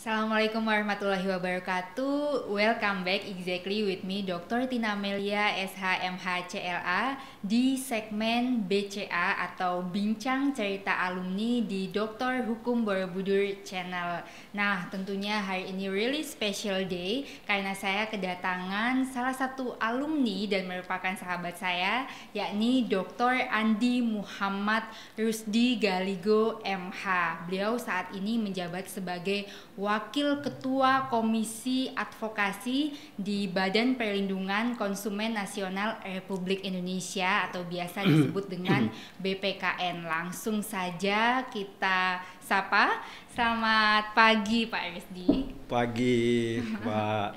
Assalamualaikum warahmatullahi wabarakatuh. Welcome back exactly with me Dr. Tina Melia SHMH CLA di segmen BCA atau Bincang Cerita Alumni di Dr. Hukum Borobudur Channel. Nah, tentunya hari ini really special day karena saya kedatangan salah satu alumni dan merupakan sahabat saya, yakni Dr. Andi Muhammad Rusdi Galigo MH. Beliau saat ini menjabat sebagai Wakil Ketua Komisi Advokasi di Badan Perlindungan Konsumen Nasional Republik Indonesia atau biasa disebut dengan BPKN. Langsung saja kita sapa. Selamat pagi Pak Rusdi. Pagi Pak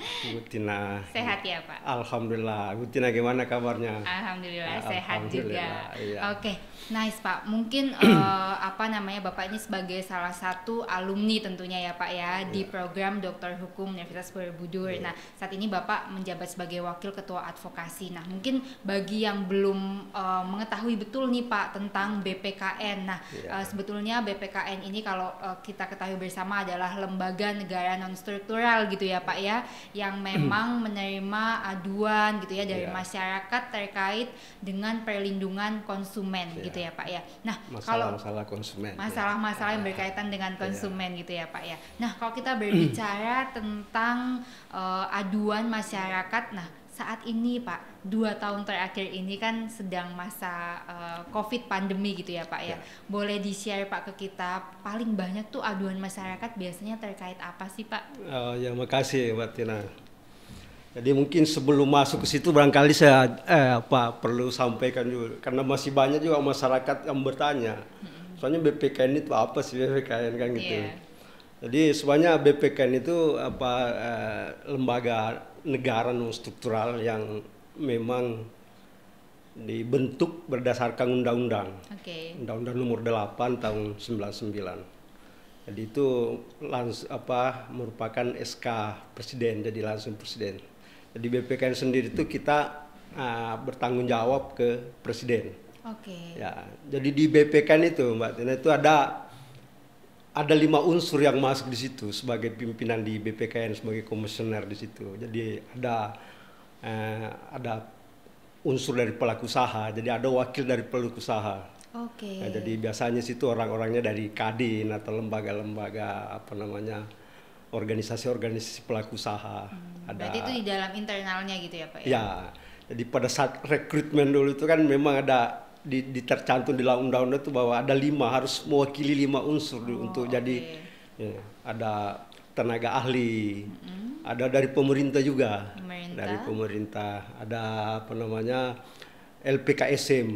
Tina. Sehat ya Pak? Alhamdulillah. Tina gimana kabarnya? Alhamdulillah sehat juga. Iya. Oke, nice Pak. Mungkin Bapak ini sebagai salah satu alumni tentunya ya Pak ya di program Doktor Hukum Universitas Borobudur. Nah, saat ini Bapak menjabat sebagai Wakil Ketua Advokasi. Nah, mungkin bagi yang belum mengetahui betul nih Pak tentang BPKN. Nah, sebetulnya BPKN ini kalau kita ketahui bersama adalah lembaga negara non struktural gitu ya Pak ya, yang memang menerima aduan gitu ya dari masyarakat terkait dengan perlindungan konsumen gitu ya Pak ya. Nah, masalah konsumen. Masalah-masalah yang berkaitan dengan konsumen gitu ya Pak ya. Nah, kalau kita berbicara tentang aduan masyarakat, nah saat ini Pak, 2 tahun terakhir ini kan sedang masa COVID pandemi gitu ya Pak ya. Boleh di-share Pak ke kita, paling banyak tuh aduan masyarakat biasanya terkait apa sih Pak? Ya makasih Mbak Tina. Jadi mungkin sebelum masuk ke situ barangkali saya perlu sampaikan juga, karena masih banyak juga masyarakat yang bertanya. Soalnya BPKN itu apa sih BPKN kan gitu. Jadi sebenarnya BPKN itu lembaga negara non struktural yang memang dibentuk berdasarkan undang-undang. Undang-undang nomor 8 tahun 99. Jadi itu merupakan SK presiden, jadi langsung presiden. Jadi BPKN sendiri itu kita bertanggung jawab ke presiden. Ya, jadi di BPKN itu Mbak Tina itu ada 5 unsur yang masuk di situ sebagai pimpinan di BPKN, sebagai komisioner di situ. Jadi ada unsur dari pelaku usaha, jadi ada wakil dari pelaku usaha. Nah, jadi biasanya situ orang-orangnya dari Kadin atau lembaga-lembaga organisasi-organisasi pelaku usaha. Berarti itu di dalam internalnya gitu ya Pak ya? Ya, jadi pada saat rekrutmen dulu itu kan memang ada tercantum di dalam undang-undang itu bahwa ada 5 harus mewakili 5 unsur untuk jadi ada tenaga ahli, ada dari pemerintah juga, dari pemerintah ada LPKSM.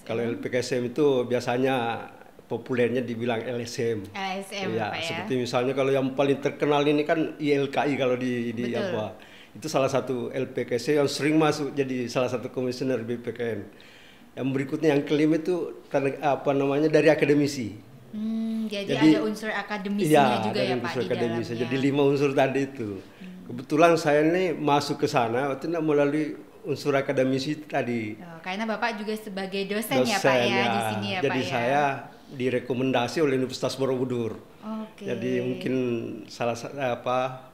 Kalau LPKSM itu biasanya populernya dibilang LSM. Ya, Pak ya. seperti misalnya kalau yang paling terkenal ini kan ILKI kalau di itu salah satu LPKSM yang sering masuk jadi salah satu komisioner BPKN. Yang berikutnya yang kelima itu dari akademisi. Jadi ada unsur akademisnya juga ya Pak di dalamnya. Jadi 5 unsur tadi itu. Kebetulan saya ini masuk ke sana itu melalui unsur akademisi tadi. Karena Bapak juga sebagai dosen ya Pak ya di sini ya Pak ya. Jadi saya direkomendasi oleh Universitas Borobudur. Jadi mungkin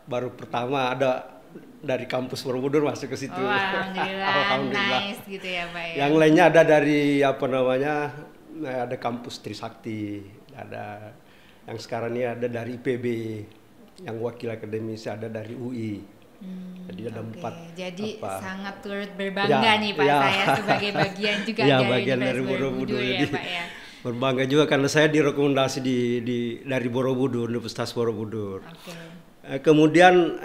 baru pertama ada dari kampus Borobudur masuk ke situ. Alhamdulillah. Nice gitu ya Pak ya. Yang lainnya ada dari ada kampus Trisakti, ada yang sekarang ini ada dari IPB, yang wakil akademis ada dari UI. Jadi ada 4. Jadi sangat turut berbangga nih Pak saya sebagai bagian juga dari Borobudur ya Pak ya. Berbangga juga karena saya direkomendasi dari Borobudur, Universitas Borobudur. Kemudian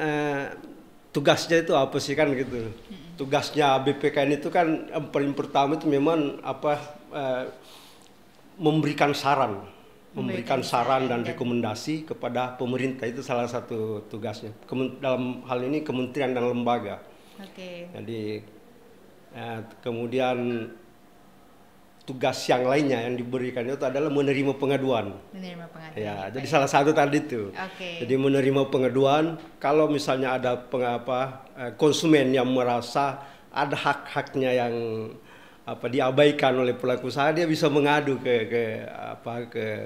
tugasnya itu apa sih kan gitu. Tugasnya BPKN itu kan yang paling pertama itu memang memberikan saran dan rekomendasi kepada pemerintah, itu salah satu tugasnya. Dalam hal ini kementerian dan lembaga. Jadi kemudian tugas yang lainnya yang diberikan itu adalah menerima pengaduan. Jadi salah satu tadi itu. Jadi menerima pengaduan kalau misalnya ada konsumen yang merasa ada hak-haknya yang diabaikan oleh pelaku usaha, dia bisa mengadu ke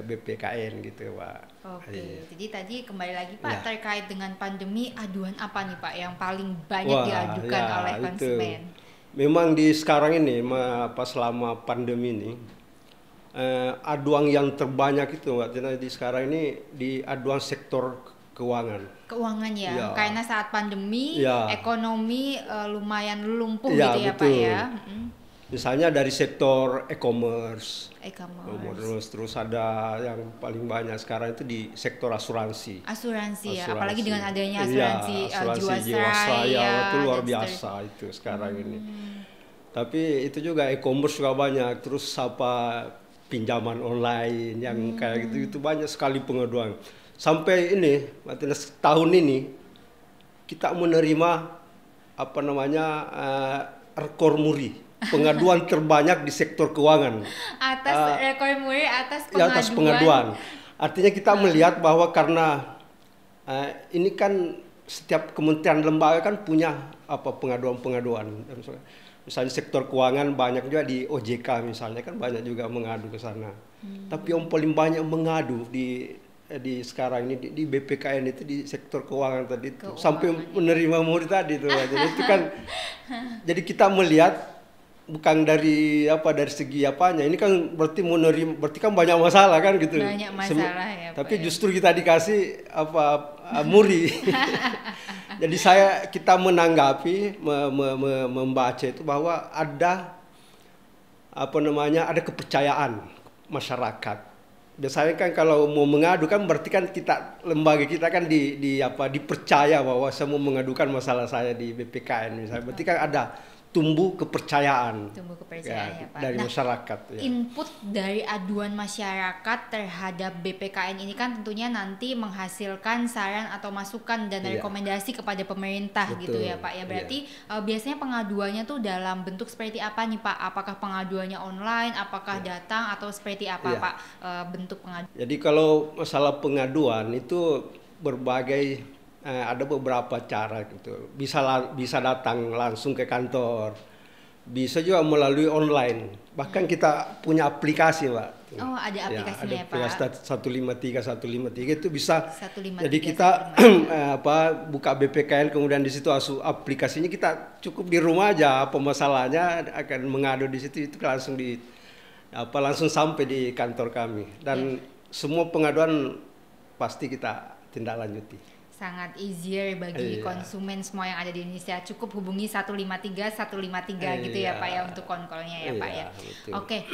BPKN gitu Pak. Oke, jadi tadi kembali lagi Pak Ya. terkait dengan pandemi, aduan apa nih Pak yang paling banyak Wah, diadukan ya oleh itu. konsumen? Memang di sekarang ini, pas selama pandemi ini, aduan yang terbanyak itu, Mbak Tina, di sekarang ini di aduan sektor keuangan. Keuangan ya, Ya, karena saat pandemi ya, ekonomi lumaya lumpuh ya gitu ya Pak ya. betul. Misalnya dari sektor e-commerce, E-commerce, terus ada yang paling banyak sekarang itu di sektor asuransi. asuransi ya, apalagi Asuransi. dengan adanya Iya, asuransi asuransi Jiwasraya itu luar dan biasa seterusnya. itu sekarang ini. Tapi itu juga e-commerce juga banyak, terus apa pinjaman online yang kayak gitu itu banyak sekali pengaduan. Sampai ini, Martinez, tahun ini kita menerima apa namanya rekor muri pengaduan terbanyak di sektor keuangan. Atas rekor muri atas Ya, atas pengaduan. Artinya kita melihat bahwa karena ini kan setiap kementerian lembaga kan punya apa pengaduan-pengaduan. Misalnya sektor keuangan banyak juga di OJK misalnya kan banyak juga mengadu ke sana. Tapi yang paling banyak mengadu di sekarang ini di BPKN itu di sektor keuangan tadi itu sampai menerima murid tadi itu. Jadi itu kan jadi kita melihat bukan dari segi apanya, ini kan berarti menerima, berarti kan banyak masalah kan gitu. Banyak masalah ya Pak Tapi ya. justru kita dikasih muri. Jadi kita menanggapi membaca itu bahwa ada ada kepercayaan masyarakat. Biasanya kan kalau mau mengadu kan berarti kan lembaga kita kan dipercaya bahwa saya mau mengadukan masalah saya di BPKN misalnya. Berarti kan ada tumbuh kepercayaan Ya, Pak. dari masyarakat. Ya. Input dari aduan masyarakat terhadap BPKN ini kan tentunya nanti menghasilkan saran atau masukan dan rekomendasi kepada pemerintah. Betul. Gitu ya Pak ya. Berarti biasanya pengaduannya tuh dalam bentuk seperti apa nih Pak? Apakah pengaduannya online, apakah datang atau seperti apa Pak bentuk pengaduan? Jadi kalau masalah pengaduan itu berbagai ada beberapa cara gitu. Bisa datang langsung ke kantor, bisa juga melalui online. Bahkan kita punya aplikasi, Mbak. Oh, ada aplikasinya ya, Pak. 153 itu bisa. 153, jadi kita buka BPKN kemudian di situ aplikasinya kita cukup di rumah aja. Apa masalahnya akan mengadu di situ itu langsung sampai di kantor kami dan semua pengaduan pasti kita tindak lanjuti. Sangat easier bagi konsumen semua yang ada di Indonesia. Cukup hubungi 153 gitu ya Pak ya untuk call-nya ya Pak ya. Oke,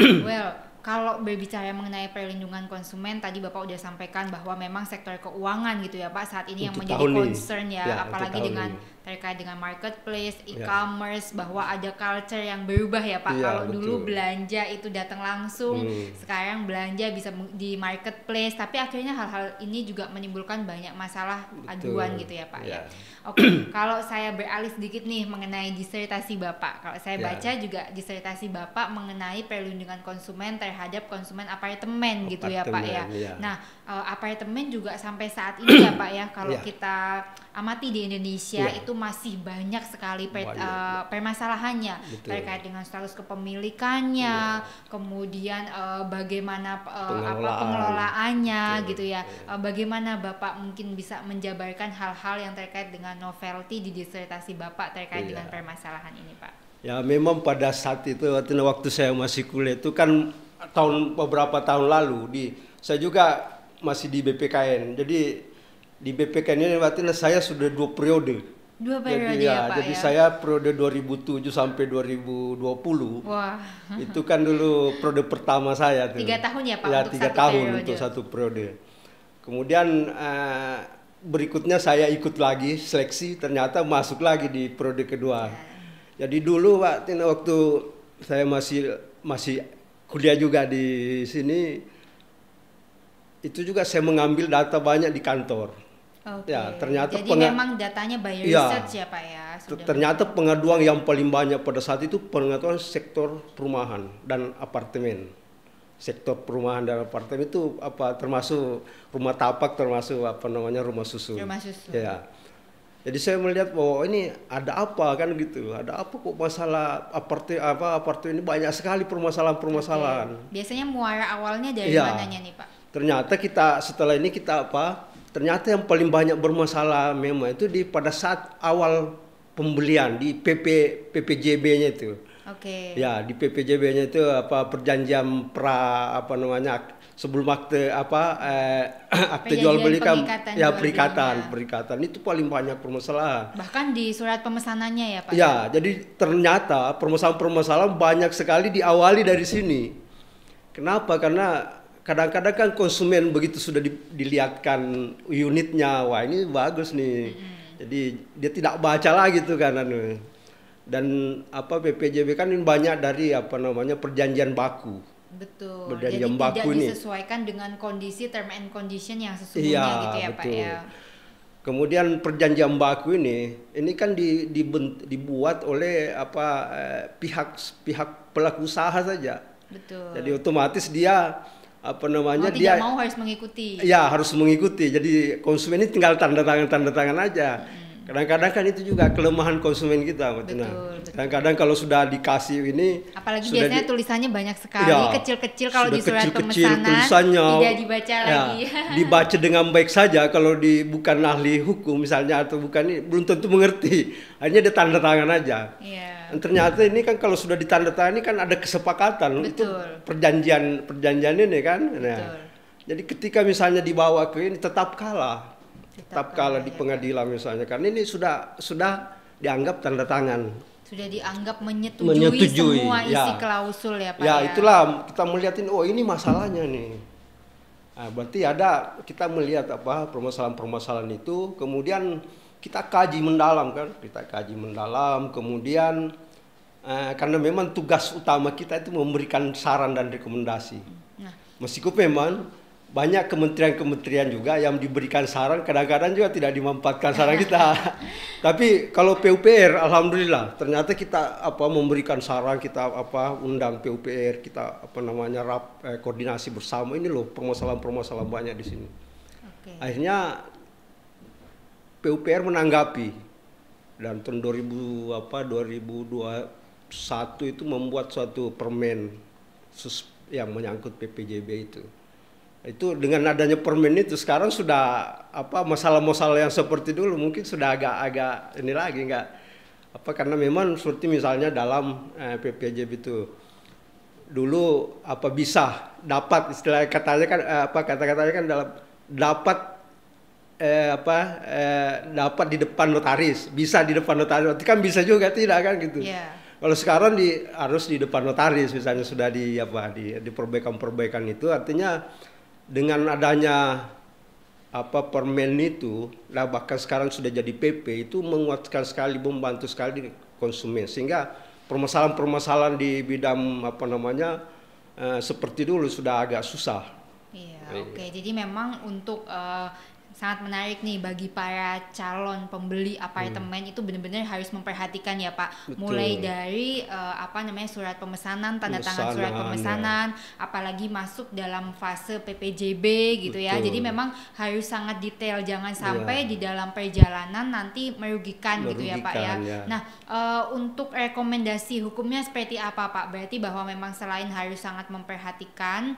kalau berbicara mengenai perlindungan konsumen, tadi Bapak udah sampaikan bahwa memang sektor keuangan gitu ya Pak saat ini yang menjadi concern ya apalagi terkait dengan marketplace, e-commerce, bahwa ada culture yang berubah ya Pak. Kalau dulu belanja itu datang langsung, sekarang belanja bisa di marketplace, tapi akhirnya hal-hal ini juga menimbulkan banyak masalah aduan gitu ya Pak ya. Oke, kalau saya beralih sedikit nih mengenai disertasi Bapak. Kalau saya baca juga disertasi Bapak mengenai perlindungan konsumen terhadap konsumen apartemen gitu ya Pak ya. Nah, apartemen juga sampai saat ini ya Pak ya, kalau kita amati di Indonesia itu masih banyak sekali permasalahannya terkait dengan status kepemilikannya, kemudian bagaimana pengelolaannya gitu ya. Bagaimana Bapak mungkin bisa menjabarkan hal-hal yang terkait dengan novelty di disertasi Bapak terkait dengan permasalahan ini Pak? Ya memang pada saat itu waktu saya masih kuliah itu kan beberapa tahun lalu saya juga masih di BPKN. Jadi di BPKN ini berarti saya sudah 2 periode. Jadi Jadi saya periode 2007 sampai 2020. Wah. Itu kan dulu periode pertama saya tuh. 3 tahun ya Pak untuk 3 tahun untuk satu periode. Kemudian berikutnya saya ikut lagi seleksi, ternyata masuk lagi di periode kedua. Jadi dulu Pak Tina, waktu saya masih kuliah juga di sini, itu juga saya mengambil data banyak di kantor. Ya, ternyata jadi memang datanya by research ya Pak ya. Ternyata pengaduan yang paling banyak pada saat itu pengaduan sektor perumahan dan apartemen. Sektor perumahan dan apartemen itu termasuk rumah tapak, termasuk rumah susun. Rumah susun. Ya. Jadi saya melihat bahwa ini ada apa kan gitu. Ada apa kok masalah apartemen ini banyak sekali permasalahan-permasalahan. Biasanya muara awalnya dari mananya nih Pak? ternyata kita setelah ini kita ternyata yang paling banyak bermasalah memang itu pada saat awal pembelian di PPJB-nya itu. Oke. Ya, di PPJB-nya itu perjanjian sebelum akte akte jual beli kan ya perikatan itu paling banyak permasalahan. Bahkan di surat pemesanannya ya Pak. Ya, jadi ternyata permasalahan banyak sekali diawali dari sini. Kenapa? Karena kadang-kadang kan konsumen begitu sudah dilihatkan unitnya, wah ini bagus nih. Jadi dia tidak baca lagi tuh kan Dan PPJB kan ini banyak dari perjanjian baku. Betul. Perjanjian Jadi baku tidak ini disesuaikan dengan kondisi term and condition yang sesungguhnya gitu ya betul. Pak ya. Kemudian perjanjian baku ini kan dibuat oleh pihak pelaku usaha saja. Betul. Jadi otomatis dia tidak mau harus mengikuti. Ya, harus mengikuti. Jadi konsumen ini tinggal tanda tangan aja. Kadang-kadang kan itu juga kelemahan konsumen kita, Betul. Kadang-kadang kalau sudah dikasih ini, apalagi biasanya tulisannya banyak sekali, kecil-kecil kalau di surat pemesanan tidak dibaca lagi. Dibaca dengan baik saja kalau bukan ahli hukum misalnya atau bukan ini belum tentu mengerti. Hanya dia tanda tangan aja. Dan ternyata ini kan kalau sudah ditanda tangan ini kan ada kesepakatan. Itu perjanjian ini kan. Jadi ketika misalnya dibawa ke ini tetap kalah di pengadilan misalnya, karena ini sudah dianggap tanda tangan. Sudah dianggap menyetujui semua isi klausul ya Pak. Ya, itulah kita melihatin ini masalahnya nih. Nah, berarti kita melihat permasalahan-permasalahan itu, kemudian kita kaji mendalam kan, kemudian karena memang tugas utama kita itu memberikan saran dan rekomendasi. Meskipun memang banyak kementerian-kementerian juga yang diberikan saran, kadang-kadang juga tidak dimanfaatkan saran kita. Tapi kalau PUPR, alhamdulillah, ternyata kita memberikan saran, kita undang PUPR, kita koordinasi bersama. Ini loh permasalahan-permasalahan banyak di sini. Akhirnya PUPR menanggapi dan tahun 2021 itu membuat suatu permen yang menyangkut PPJB itu dengan adanya permen itu sekarang sudah masalah-masalah yang seperti dulu mungkin sudah agak ini lagi karena memang seperti misalnya dalam PPJB itu dulu bisa dapat istilah katanya kan kata-katanya kan dapat dapat di depan notaris, bisa di depan notaris, itu kan bisa juga tidak kan gitu. Kalau sekarang harus di depan notaris misalnya sudah di perbaikan itu, artinya dengan adanya permen itu, bahkan sekarang sudah jadi PP, itu menguatkan sekali, membantu sekali konsumen, sehingga permasalahan-permasalahan di bidang seperti dulu sudah agak susah. Oke. Jadi memang untuk sangat menarik nih bagi para calon pembeli apartemen itu benar-benar harus memperhatikan ya Pak. Betul. Mulai dari surat pemesanan, tanda tangan surat pemesanan, apalagi masuk dalam fase PPJB gitu. Betul. Ya. Jadi memang harus sangat detail, jangan sampai di dalam perjalanan nanti merugikan gitu ya Pak ya. Nah, untuk rekomendasi hukumnya seperti apa Pak? Berarti bahwa memang selain harus sangat memperhatikan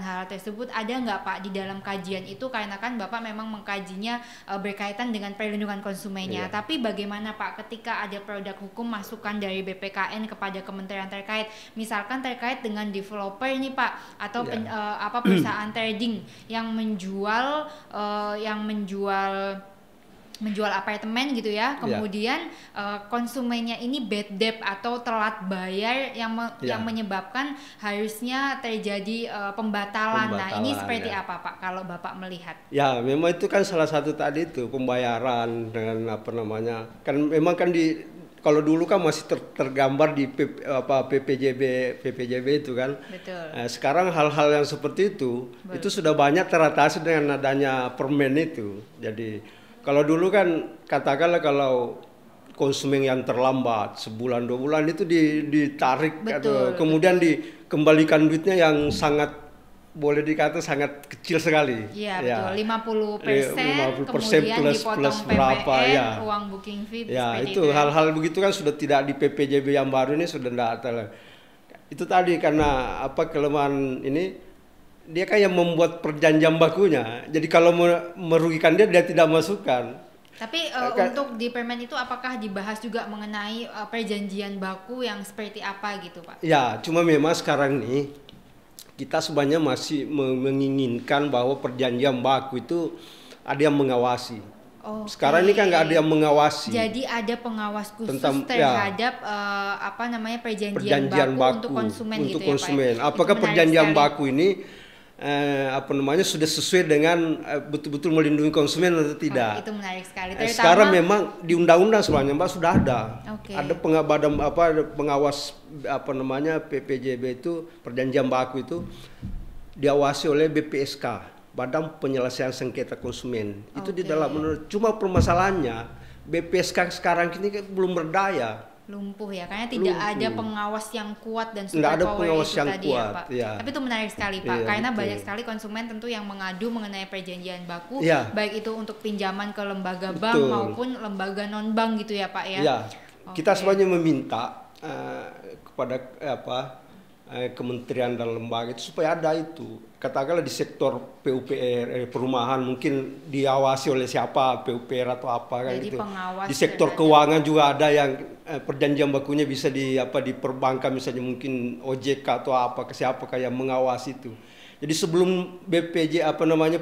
hal tersebut, ada nggak Pak di dalam kajian itu, karena kan Bapak memang mengkajinya berkaitan dengan perlindungan konsumennya. Tapi bagaimana Pak ketika ada produk hukum masukan dari BPKN kepada kementerian terkait, misalkan terkait dengan developer nih Pak, atau perusahaan trading yang menjual apartemen gitu ya, kemudian konsumennya ini bad debt atau telat bayar yang menyebabkan harusnya terjadi pembatalan. Nah, ini seperti apa Pak kalau Bapak melihat? Ya, memang itu kan salah satu tadi itu pembayaran dengan kan memang kan kalau dulu kan masih tergambar di PPJB itu kan. Betul. Sekarang hal-hal yang seperti itu sudah banyak teratasi dengan adanya permen itu. Jadi kalau dulu kan katakanlah kalau konsumen yang terlambat sebulan 2 bulan itu ditarik atau kemudian dikembalikan duitnya yang sangat boleh dikata sangat kecil sekali. Iya betul, 50%, kemudian plus berapa PPN, uang booking fee. Itu hal-hal begitu kan sudah tidak di PPJB yang baru ini sudah tidak ada. Itu tadi karena kelemahan ini dia kan yang membuat perjanjian bakunya. Jadi kalau merugikan dia tidak masukkan. Tapi untuk di permen itu apakah dibahas juga mengenai perjanjian baku yang seperti apa gitu Pak? Ya, cuma memang sekarang nih kita sebenarnya masih menginginkan bahwa perjanjian baku itu ada yang mengawasi. Sekarang ini kan nggak ada yang mengawasi. Jadi ada pengawas khusus tentang, terhadap perjanjian baku untuk konsumen gitu ya Pak? Apakah perjanjian baku ini sudah sesuai dengan betul-betul melindungi konsumen atau tidak? Itu menarik sekali. Sekarang memang di undang-undang sebenarnya Mbak sudah ada. Ada pengawas PPJB itu perjanjian baku itu diawasi oleh BPSK. Badan Penyelesaian Sengketa Konsumen. Itu di dalam menurut. Cuma permasalahannya BPSK sekarang ini belum berdaya. Lumpuh ya, karena tidak ada pengawas yang kuat dan super ada power pengawas itu yang tadi kuat, ya Pak. Ya. Tapi itu menarik sekali Pak, karena betul. banyak sekali konsumen tentu yang mengadu mengenai perjanjian baku, baik itu untuk pinjaman ke lembaga bank maupun lembaga non bank gitu ya Pak ya. Ya. Kita sebenarnya meminta kepada kementerian dan lembaga itu supaya ada itu. Katakanlah di sektor PUPR perumahan mungkin diawasi oleh siapa, PUPR atau apa kan gitu. Di sektor keuangan juga ada yang perjanjian bakunya bisa di perbankan misalnya mungkin OJK atau apa ke siapa yang mengawasi itu. Jadi sebelum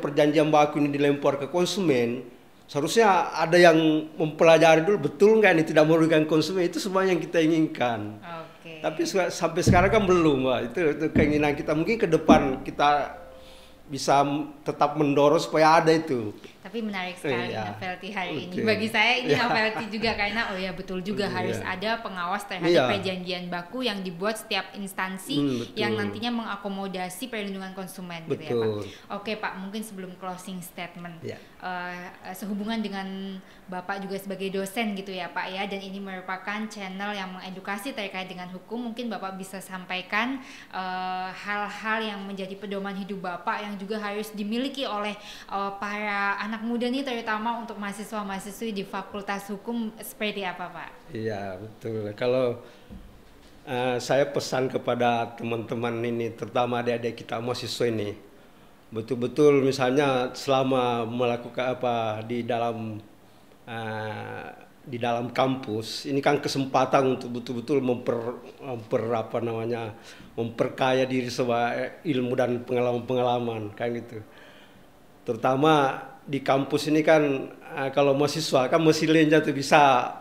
perjanjian baku ini dilempar ke konsumen, seharusnya ada yang mempelajari dulu betul nggak ini tidak merugikan konsumen, itu semua yang kita inginkan. Tapi sampai sekarang kan belum, Mbak. Itu keinginan kita. Mungkin ke depan kita bisa tetap mendorong supaya ada itu. Tapi menarik sekali novelty hari ini. Bagi saya ini novelty juga karena betul juga harus ada pengawas terhadap perjanjian baku yang dibuat setiap instansi yang nantinya mengakomodasi perlindungan konsumen gitu ya Pak. Oke Pak, mungkin sebelum closing statement, sehubungan dengan Bapak juga sebagai dosen gitu ya Pak ya, dan ini merupakan channel yang mengedukasi terkait dengan hukum, mungkin Bapak bisa sampaikan hal-hal yang menjadi pedoman hidup Bapak yang juga harus dimiliki oleh para anak muda nih, terutama untuk mahasiswa-mahasiswi di Fakultas Hukum, seperti apa Pak? Iya betul. Kalau saya pesan kepada teman-teman ini, terutama adik-adik kita mahasiswa ini, betul-betul misalnya selama melakukan di dalam kampus ini kan kesempatan untuk betul-betul memperkaya diri sebuah ilmu dan pengalaman kan gitu. Terutama di kampus ini kan kalau mahasiswa kan mesinnya tuh bisa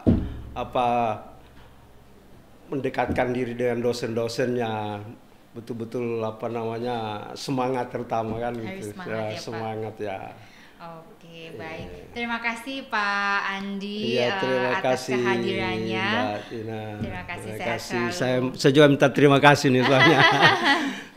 mendekatkan diri dengan dosen-dosennya, betul-betul semangat terutama kan gitu. Semangat ya. Oke, baik. Terima kasih Pak Andi atas kehadirannya. Terima kasih. Saya juga minta terima kasih nih soalnya.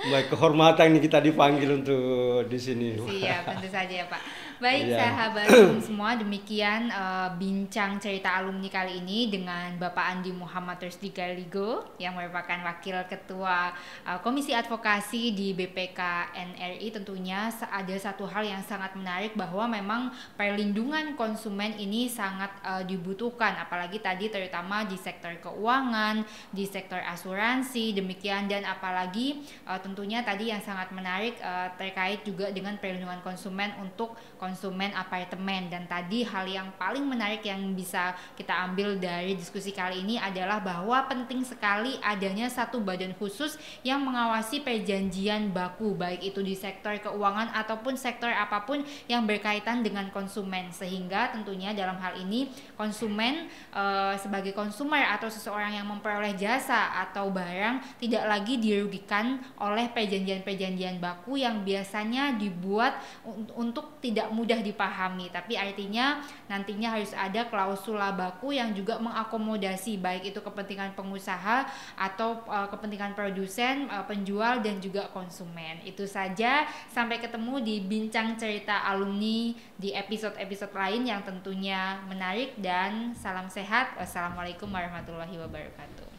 Baik, kehormatan ini kita dipanggil untuk di sini. Siap, tentu saja ya Pak. Baik, sahabat Hukum semua, demikian bincang cerita alumni kali ini dengan Bapak Andi Muhammad Rusdi Galigo yang merupakan Wakil Ketua Komisi Advokasi di BPK NRI. Tentunya ada satu hal yang sangat menarik bahwa memang perlindungan konsumen ini sangat dibutuhkan, apalagi tadi terutama di sektor keuangan, di sektor asuransi, demikian, dan apalagi tentunya tadi yang sangat menarik terkait juga dengan perlindungan konsumen untuk konsumen apartemen. Dan tadi hal yang paling menarik yang bisa kita ambil dari diskusi kali ini adalah bahwa penting sekali adanya satu badan khusus yang mengawasi perjanjian baku, baik itu di sektor keuangan ataupun sektor apapun yang berkaitan dengan konsumen, sehingga tentunya dalam hal ini konsumen sebagai konsumer atau seseorang yang memperoleh jasa atau barang tidak lagi dirugikan oleh perjanjian-perjanjian baku yang biasanya dibuat untuk tidak mudah dipahami, tapi artinya nantinya harus ada klausula baku yang juga mengakomodasi baik itu kepentingan pengusaha atau kepentingan produsen, penjual, dan juga konsumen. Itu saja, sampai ketemu di bincang cerita alumni di episode-episode lain yang tentunya menarik, dan salam sehat. Wassalamualaikum warahmatullahi wabarakatuh.